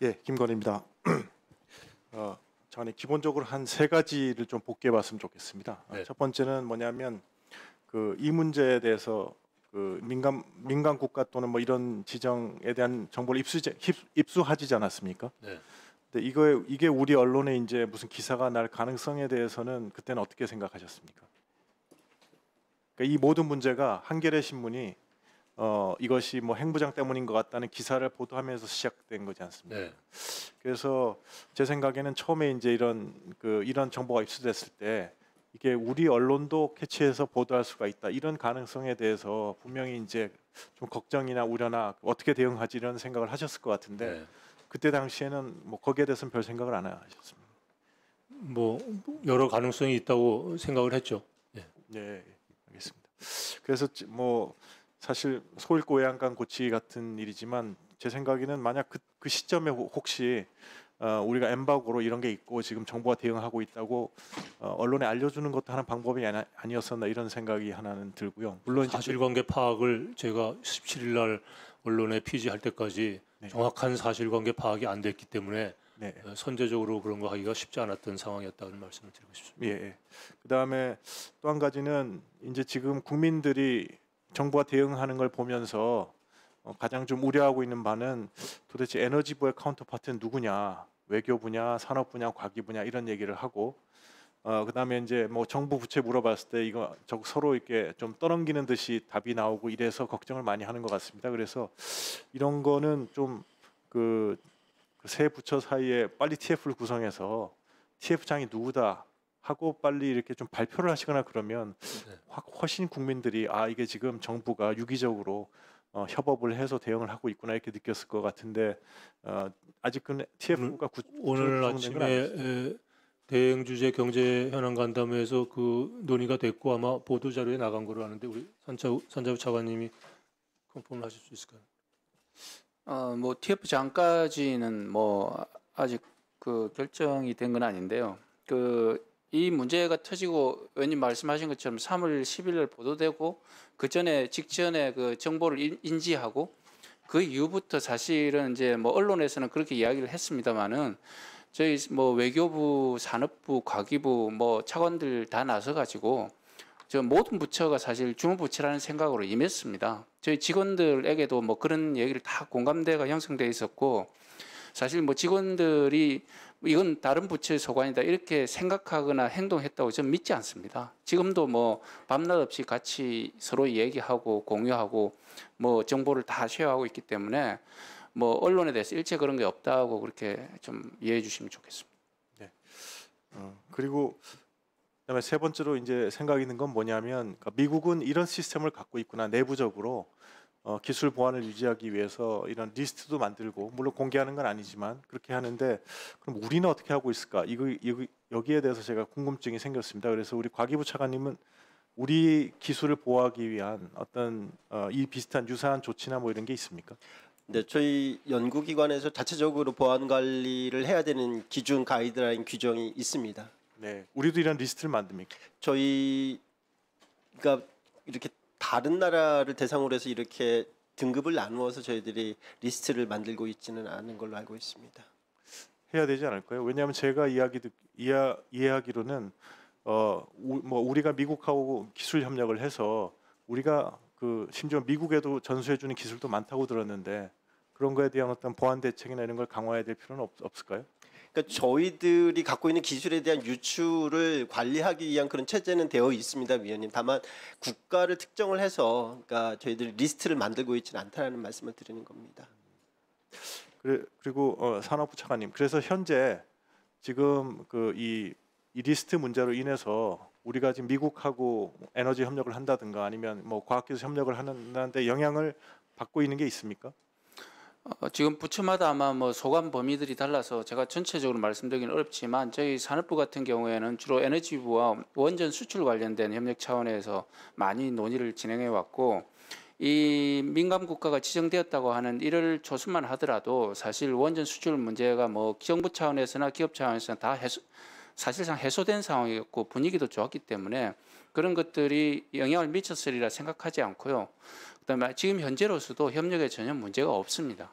예, 김건희입니다. 저는 기본적으로 한 세 가지를 좀 복귀해봤으면 좋겠습니다. 네. 첫 번째는 뭐냐면 이 문제에 대해서 민간 국가 또는 뭐 이런 지정에 대한 정보를 입수하지 않았습니까? 네. 근데 이게 우리 언론에 이제 무슨 기사가 날 가능성에 대해서는 그때는 어떻게 생각하셨습니까? 그러니까 이 모든 문제가 한겨레 신문이 이것이 뭐 핵무장 때문인 것 같다는 기사를 보도하면서 시작된 거지 않습니까? 네. 그래서 제 생각에는 처음에 이제 이런 정보가 입수됐을 때 이게 우리 언론도 캐치해서 보도할 수가 있다 이런 가능성에 대해서 분명히 이제 좀 걱정이나 우려나 어떻게 대응하지 이런 생각을 하셨을 것 같은데 네. 그때 당시에는 뭐 거기에 대해서는 별 생각을 안 하셨습니다. 뭐 여러 가능성이 있다고 생각을 했죠. 네. 네, 알겠습니다. 그래서 뭐 사실 소잃고 외양간 고치기 같은 일이지만 제 생각에는 만약 그 시점에 혹시 우리가 엠바고로 이런 게 있고 지금 정부가 대응하고 있다고 언론에 알려주는 것도 하는 방법이 아니었었나 이런 생각이 하나는 들고요. 물론 사실관계 파악을 제가 17일 날 언론에 피지할 때까지 네. 정확한 사실관계 파악이 안 됐기 때문에 네. 선제적으로 그런 거 하기가 쉽지 않았던 상황이었다는 말씀을 드리고 싶습니다. 예. 그다음에 또 한 가지는 이제 지금 국민들이 정부가 대응하는 걸 보면서 가장 좀 우려하고 있는 바는 도대체 에너지부의 카운터파트는 누구냐, 외교부냐, 산업부냐, 과기부냐 이런 얘기를 하고 그다음에 이제 뭐 정부 부채 물어봤을 때 이거 서로 이렇게 좀 떠넘기는 듯이 답이 나오고 이래서 걱정을 많이 하는 것 같습니다. 그래서 이런 거는 좀 그 세 부처 사이에 빨리 TF를 구성해서 TF장이 누구다 하고 빨리 이렇게 좀 발표를 하시거나 그러면 네. 훨씬 국민들이 이게 지금 정부가 유기적으로 협업을 해서 대응을 하고 있구나 이렇게 느꼈을 것 같은데 아직은 TF가 오늘 구성된 건 아니죠. 아침에 대행 주제 경제 현안 간담회에서 그 논의가 됐고 아마 보도 자료에 나간 거로 아는데 우리 산자부 차관님이 컨펌을 하실 수 있을까요? 뭐 TF장까지는 뭐 아직 그 결정이 된 건 아닌데요. 이 문제가 터지고 의원님 말씀하신 것처럼 3월 10일 보도되고 직전에 그 정보를 인지하고 그 이후부터 사실은 이제 뭐 언론에서는 그렇게 이야기를 했습니다마는 저희 뭐 외교부, 산업부, 과기부 뭐 차관들 다 나서 가지고 저 모든 부처가 사실 주무부처라는 생각으로 임했습니다. 저희 직원들에게도 뭐 그런 얘기를 다 공감대가 형성돼 있었고 사실 뭐 직원들이 이건 다른 부처의 소관이다 이렇게 생각하거나 행동했다고 저는 믿지 않습니다. 지금도 뭐 밤낮 없이 같이 서로 얘기하고 공유하고 뭐 정보를 다 쉐어하고 있기 때문에 뭐 언론에 대해서 일체 그런 게 없다고 그렇게 좀 이해해 주시면 좋겠습니다. 네. 그리고 그다음에 세 번째로 이제 생각이 있는 건 뭐냐면 미국은 이런 시스템을 갖고 있구나 내부적으로 기술 보안을 유지하기 위해서 이런 리스트도 만들고 물론 공개하는 건 아니지만 그렇게 하는데 그럼 우리는 어떻게 하고 있을까? 여기에 대해서 제가 궁금증이 생겼습니다. 그래서 우리 과기부 차관님은 우리 기술을 보호하기 위한 어떤 이 비슷한 유사한 조치나 뭐 이런 게 있습니까? 네, 저희 연구기관에서 자체적으로 보안 관리를 해야 되는 기준 가이드라인 규정이 있습니다. 네, 우리도 이런 리스트를 만듭니까? 저희가 이렇게 다른 나라를 대상으로 해서 이렇게 등급을 나누어서 저희들이 리스트를 만들고 있지는 않은 걸로 알고 있습니다. 해야 되지 않을까요? 왜냐하면 제가 이해하기로는 뭐 우리가 미국하고 기술 협력을 해서 우리가 심지어 미국에도 전수해주는 기술도 많다고 들었는데 그런 거에 대한 어떤 보안 대책이나 이런 걸 강화해야 될 필요는 없을까요? 그러니까 저희들이 갖고 있는 기술에 대한 유출을 관리하기 위한 그런 체제는 되어 있습니다, 위원님. 다만 국가를 특정을 해서 그러니까 저희들이 리스트를 만들고 있지는 않다는 말씀을 드리는 겁니다. 그리고 산업부 차관님, 그래서 현재 지금 이 리스트 문제로 인해서 우리가 지금 미국하고 에너지 협력을 한다든가 아니면 뭐 과학기술 협력을 하는데 영향을 받고 있는 게 있습니까? 지금 부처마다 아마 뭐 소관 범위들이 달라서 제가 전체적으로 말씀드리기는 어렵지만 저희 산업부 같은 경우에는 주로 에너지부와 원전 수출 관련된 협력 차원에서 많이 논의를 진행해 왔고 이 민간 국가가 지정되었다고 하는 1월 초순만 하더라도 사실 원전 수출 문제가 뭐 정부 차원에서나 기업 차원에서나 다 사실상 해소된 상황이었고 분위기도 좋았기 때문에 그런 것들이 영향을 미쳤으리라 생각하지 않고요. 그다음에 지금 현재로서도 협력에 전혀 문제가 없습니다.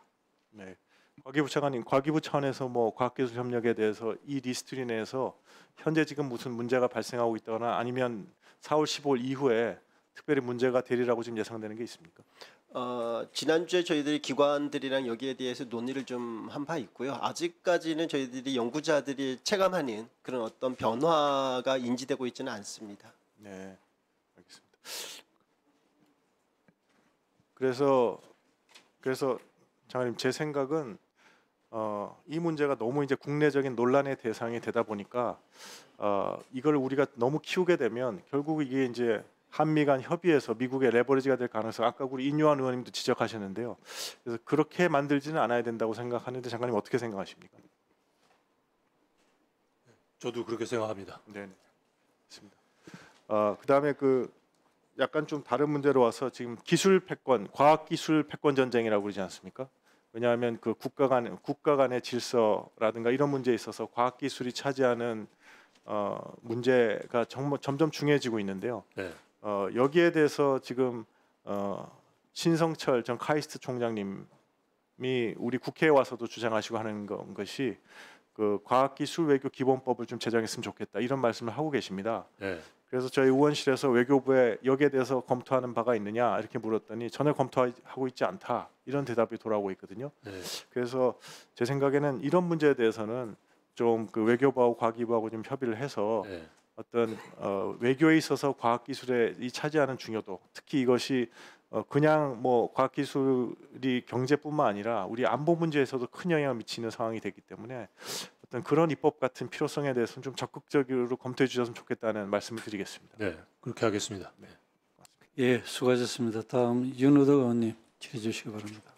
네. 과기부 차관님, 과기부 차원에서 뭐 과학기술 협력에 대해서 이 리스트리 내에서 현재 지금 무슨 문제가 발생하고 있거나 아니면 4월 15일 이후에 특별히 문제가 되리라고 지금 예상되는 게 있습니까? 지난주에 저희들이 기관들이랑 여기에 대해서 논의를 좀 한 바 있고요. 아직까지는 저희들이 연구자들이 체감하는 그런 어떤 변화가 인지되고 있지는 않습니다. 네, 알겠습니다. 그래서 장관님 제 생각은 이 문제가 너무 이제 국내적인 논란의 대상이 되다 보니까 이걸 우리가 너무 키우게 되면 결국 이게 이제 한미 간 협의에서 미국의 레버리지가 될 가능성 아까 우리 인요한 의원님도 지적하셨는데요. 그래서 그렇게 만들지는 않아야 된다고 생각하는데 장관님 어떻게 생각하십니까? 저도 그렇게 생각합니다. 네, 있습니다. 그다음에 그 약간 좀 다른 문제로 와서 지금 기술 패권, 과학 기술 패권 전쟁이라고 그러지 않습니까? 왜냐하면 그 국가 간의 질서라든가 이런 문제에 있어서 과학 기술이 차지하는 문제가 점점 중요해지고 있는데요. 네. 여기에 대해서 지금 신성철 전 카이스트 총장님이 우리 국회에 와서도 주장하시고 하는 것이 그 과학기술 외교 기본법을 좀 제정했으면 좋겠다 이런 말씀을 하고 계십니다. 네. 그래서 저희 의원실에서 외교부에 여기에 대해서 검토하는 바가 있느냐 이렇게 물었더니 전혀 검토하고 있지 않다 이런 대답이 돌아오고 있거든요. 네. 그래서 제 생각에는 이런 문제에 대해서는 좀 그 외교부하고 과기부하고 좀 협의를 해서 네. 어떤 외교에 있어서 과학기술이 차지하는 중요도, 특히 이것이 그냥 뭐 과학기술이 경제뿐만 아니라 우리 안보 문제에서도 큰 영향을 미치는 상황이 되기 때문에 어떤 그런 입법 같은 필요성에 대해서는 좀 적극적으로 검토해 주셨으면 좋겠다는 말씀을 드리겠습니다. 네. 그렇게 하겠습니다. 네. 예, 수고하셨습니다. 다음 윤우덕 의원님 질의 주시기 바랍니다.